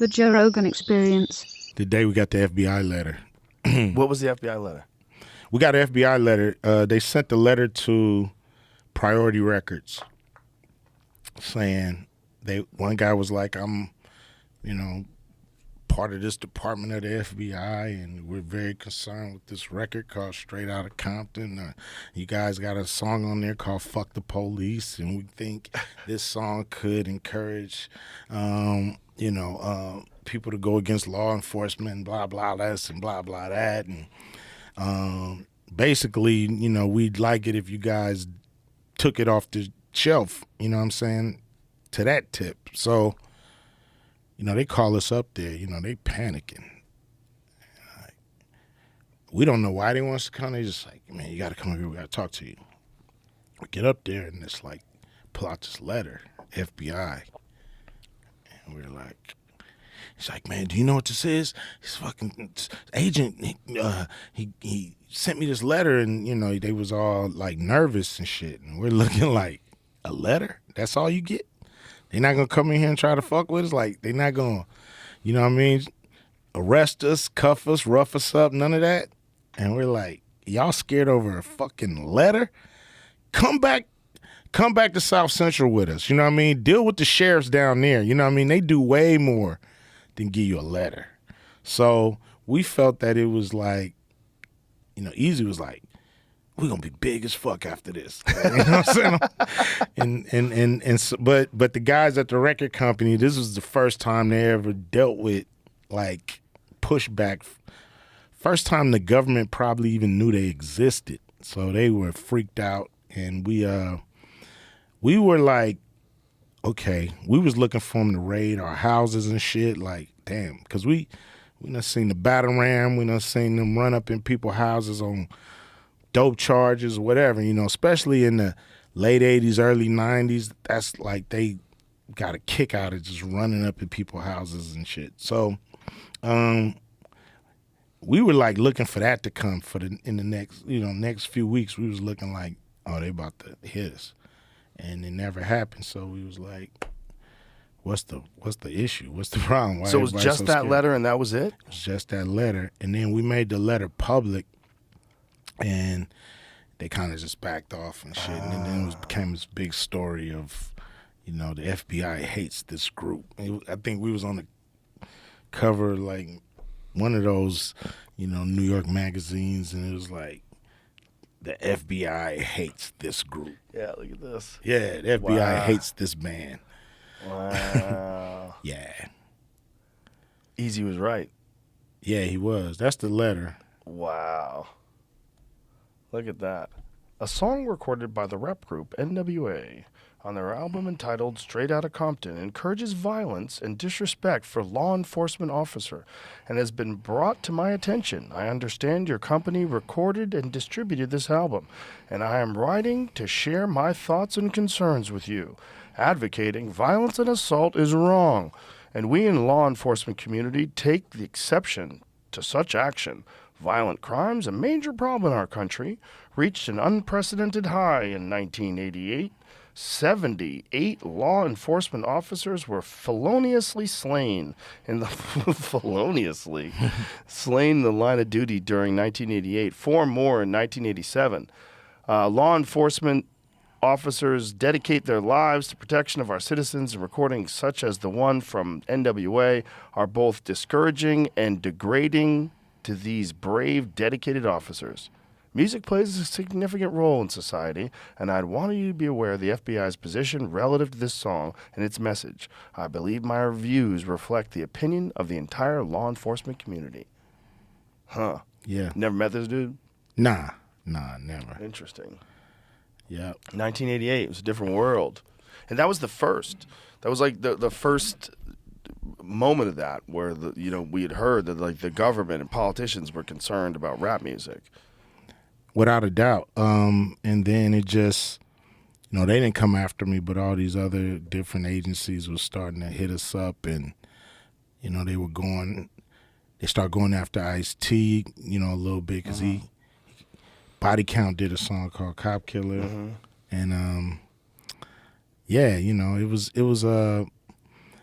The Joe Rogan Experience. The day we got the FBI letter. What was the FBI letter? We got an FBI letter. They sent the letter to Priority Records saying one guy was like, I'm, part of this department of the FBI, and we're very concerned with this record called Straight Outta Compton. You guys got a song on there called Fuck the Police, and we think this song could encourage, people to go against law enforcement and blah, blah, this and blah, blah, that. And basically, we'd like it if you guys took it off the shelf, you know what I'm saying, to that tip. So, they call us up there, they panicking. We don't know why they want us to come. They just like, man, you got to come over here. We got to talk to you. We get up there and it's like, pull out this letter, FBI. And we're like, he's like, man, do you know what this is? This fucking agent, he sent me this letter, and, they was all like nervous and shit. And we're looking like, a letter? That's all you get? They're not going to come in here and try to fuck with us? Like, they're not going to, arrest us, cuff us, rough us up, none of that? And we're like, y'all scared over a fucking letter? Come back to South Central with us, Deal with the sheriffs down there, They do way more than give you a letter. So we felt that it was like, Easy was like, we're gonna be big as fuck after this. You know what I'm saying? But the guys at the record company, this was the first time they ever dealt with like pushback. First time the government probably even knew they existed. So they were freaked out, and we were like, okay, we was looking for them to raid our houses and shit. Like, damn, because we done seen the battle ram, we done seen them run up in people's houses on dope charges, whatever, especially in the late 80s, early 90s. That's like they got a kick out of just running up in people's houses and shit. So we were like looking for that to come in the next few weeks. We was looking like, oh, they about to hit us. And it never happened. So we was like, what's the issue? What's the problem? Why so it was just so that scared? letter and that was it? It was just that letter. And then we made the letter public, and they kind of just backed off and shit. And then it became this big story of, the FBI hates this group. I think we was on the cover, like, one of those, New York magazines, and it was like, the FBI hates this group. Yeah, look at this. Yeah, the FBI hates this band. Wow. Yeah. Easy was right. Yeah, he was. That's the letter. Wow. Look at that. A song recorded by the rap group N.W.A. on their album entitled Straight Outta Compton encourages violence and disrespect for law enforcement officer and has been brought to my attention. I understand your company recorded and distributed this album, and I am writing to share my thoughts and concerns with you. Advocating violence and assault is wrong, and we in law enforcement community take the exception to such action. Violent crimes, a major problem in our country, reached an unprecedented high in 1988. 78 law enforcement officers were feloniously slain in the slain in the line of duty during 1988. 4 more in 1987. Law enforcement officers dedicate their lives to protection of our citizens, and recordings such as the one from N.W.A. are both discouraging and degrading to these brave, dedicated officers. Music plays a significant role in society, and I'd want you to be aware of the FBI's position relative to this song and its message. I believe my reviews reflect the opinion of the entire law enforcement community. Huh. Yeah. Never met this dude? Nah, never. Interesting. Yeah. 1988, it was a different world. And that was the first. That was like the first moment of that where we had heard that like the government and politicians were concerned about rap music. Without a doubt. And then it just, they didn't come after me, but all these other different agencies were starting to hit us up, and, they started going after Ice-T, a little bit, because Body Count did a song called Cop Killer. Mm-hmm. And, it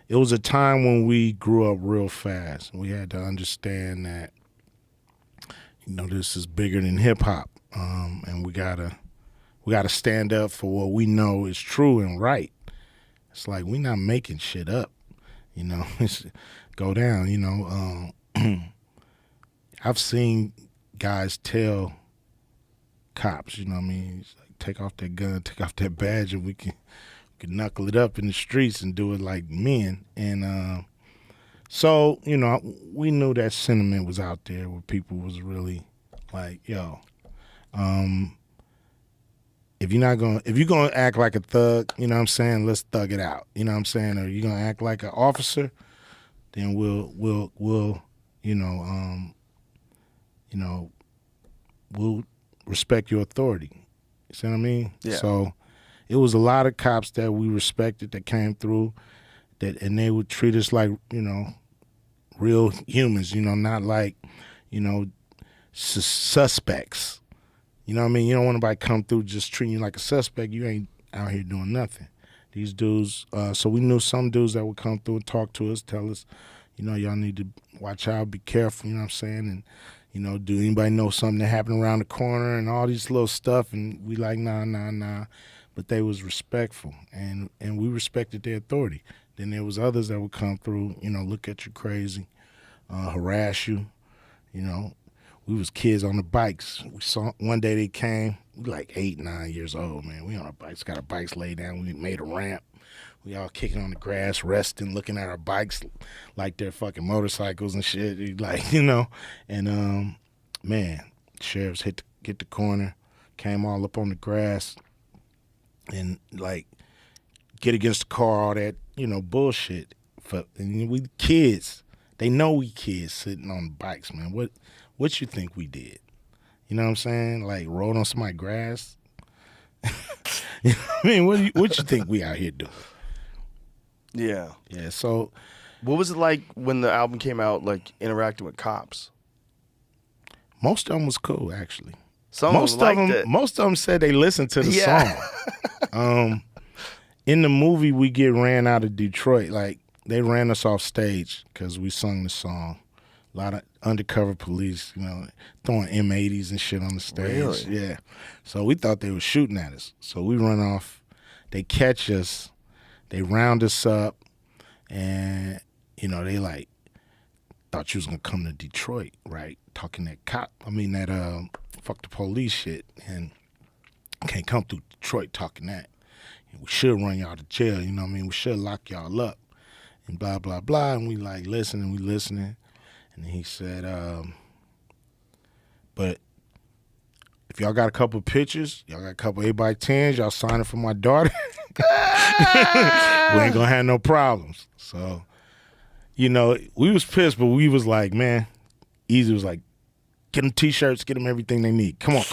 it was a time when we grew up real fast. We had to understand that, this is bigger than hip hop, and we gotta stand up for what we know is true and right. It's like we not making shit up, It's go down. I've seen guys tell cops, it's like take off that gun, take off that badge, and we can knuckle it up in the streets and do it like men. And so, we knew that sentiment was out there where people was really like, yo, if you're gonna act like a thug, let's thug it out. You know what I'm saying? Or you're gonna act like an officer, then we'll we'll respect your authority. You see what I mean? Yeah. So it was a lot of cops that we respected that came through and they would treat us like, real humans, not like, suspects. You know what I mean? You don't want nobody come through just treating you like a suspect. You ain't out here doing nothing. These dudes, so we knew some dudes that would come through and talk to us, tell us, y'all need to watch out, be careful, you know what I'm saying? And, do anybody know something that happened around the corner and all these little stuff? And we like, nah. But they was respectful, and we respected their authority. Then there was others that would come through, look at you crazy, harass you, We was kids on the bikes. We saw one day they came. We like 8, 9 years old, man. We on our bikes, got our bikes laid down. We made a ramp. We all kicking on the grass, resting, looking at our bikes like they're fucking motorcycles and shit. Like, And man, sheriffs hit the corner, came all up on the grass, and like get against the car, all that, bullshit. And we kids. They know we kids sitting on bikes, man. What you think we did? You know what I'm saying? Like rode on somebody's grass? You know what I mean? What you think we out here doing? Yeah. Yeah, so. What was it like when the album came out, like interacting with cops? Most of them was cool, actually. Most of them said they listened to the song. In the movie, we get ran out of Detroit. Like, they ran us off stage because we sung the song. A lot of undercover police, throwing M80s and shit on the stage. Really? Yeah. So we thought they were shooting at us. So we run off. They catch us. They round us up. And, they like thought you was going to come to Detroit, right? Talking that fuck the police shit. And can't come through Detroit talking that. And we should run y'all to jail, you know what I mean? We should lock y'all up. And blah, blah, blah. And we like listening, And he said, but if y'all got a couple pictures, y'all got a couple 8x10s, y'all signing for my daughter, we ain't gonna have no problems. So, we was pissed, but we was like, man, Easy was like, get them T-shirts, get them everything they need. Come on.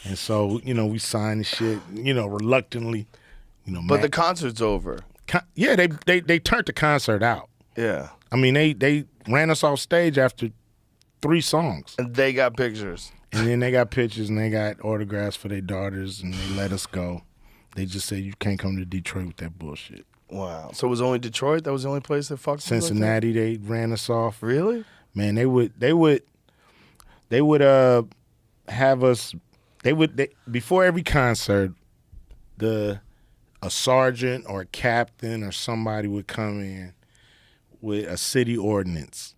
And so, we signed the shit, reluctantly, But the concert's over. Yeah, they turned the concert out. Yeah. I mean, they ran us off stage after 3 songs. And they got pictures. And then they got pictures and they got autographs for their daughters and they let us go. They just said, you can't come to Detroit with that bullshit. Wow. So it was only Detroit? That was the only place that fucked Cincinnati, like they ran us off. Really? Man, they would have us, before every concert, a sergeant or a captain or somebody would come in with a city ordinance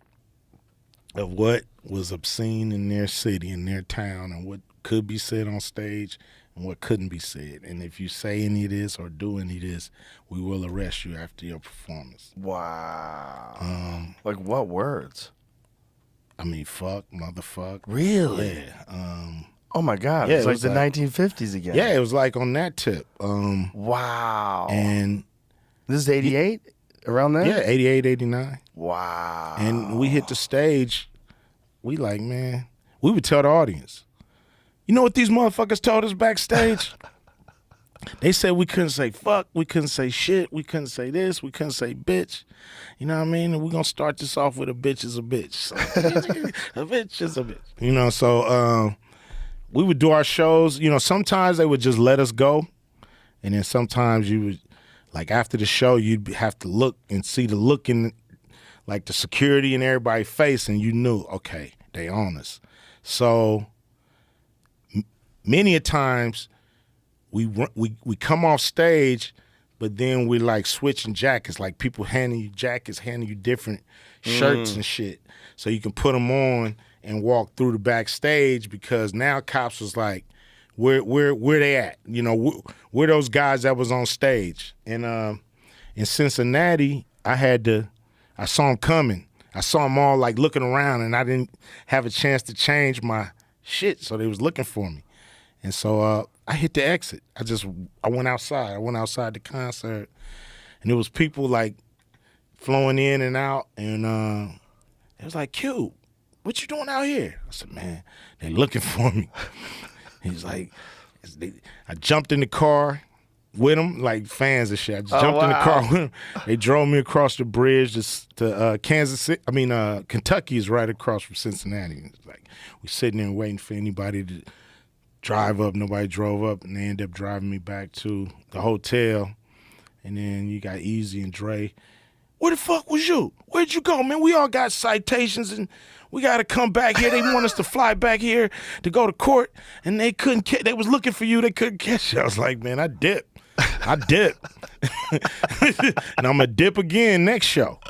of what was obscene in their city, in their town, and what could be said on stage and what couldn't be said. And if you say any of this or do any of this, we will arrest you after your performance. Wow. Like what words? I mean, fuck, motherfuck. Really? Yeah. Oh my God. Yeah, It's like the 1950s again. Yeah, it was like on that tip. Wow. And this is 88? Around there? Yeah, 88, 89. Wow. And we hit the stage. We like, man, we would tell the audience, you know what these motherfuckers told us backstage? They said we couldn't say fuck, we couldn't say shit, we couldn't say this, we couldn't say bitch. You know what I mean? And we're going to start this off with a bitch is a bitch. So, a bitch is a bitch. So we would do our shows. Sometimes they would just let us go. And then sometimes you would Like after the show, you'd have to look and see the look in, like the security in everybody's face, and you knew, okay, they on us. So many a times we come off stage, but then we like switching jackets, like people handing you jackets, handing you different shirts and shit, so you can put them on and walk through the backstage, because now cops was like, where they at? You know, where those guys that was on stage? And in Cincinnati, I saw them coming. I saw them all like looking around, and I didn't have a chance to change my shit, so they was looking for me. And so I hit the exit. I went outside. I went outside the concert, and there was people like flowing in and out, and it was like, Q, what you doing out here? I said, man, they looking for me. He's like, I jumped in the car with them, like fans and shit. I just jumped in the car with them. They drove me across the bridge to Kansas City. Kentucky is right across from Cincinnati. It's like we sitting there waiting for anybody to drive up. Nobody drove up, and they ended up driving me back to the hotel. And then you got Easy and Dre. Where the fuck was you? Where'd you go, man? We all got citations, and we got to come back here. They want us to fly back here to go to court, and they couldn't catch. They was looking for you. They couldn't catch you. I was like, man, I dipped. And I'm going to dip again next show.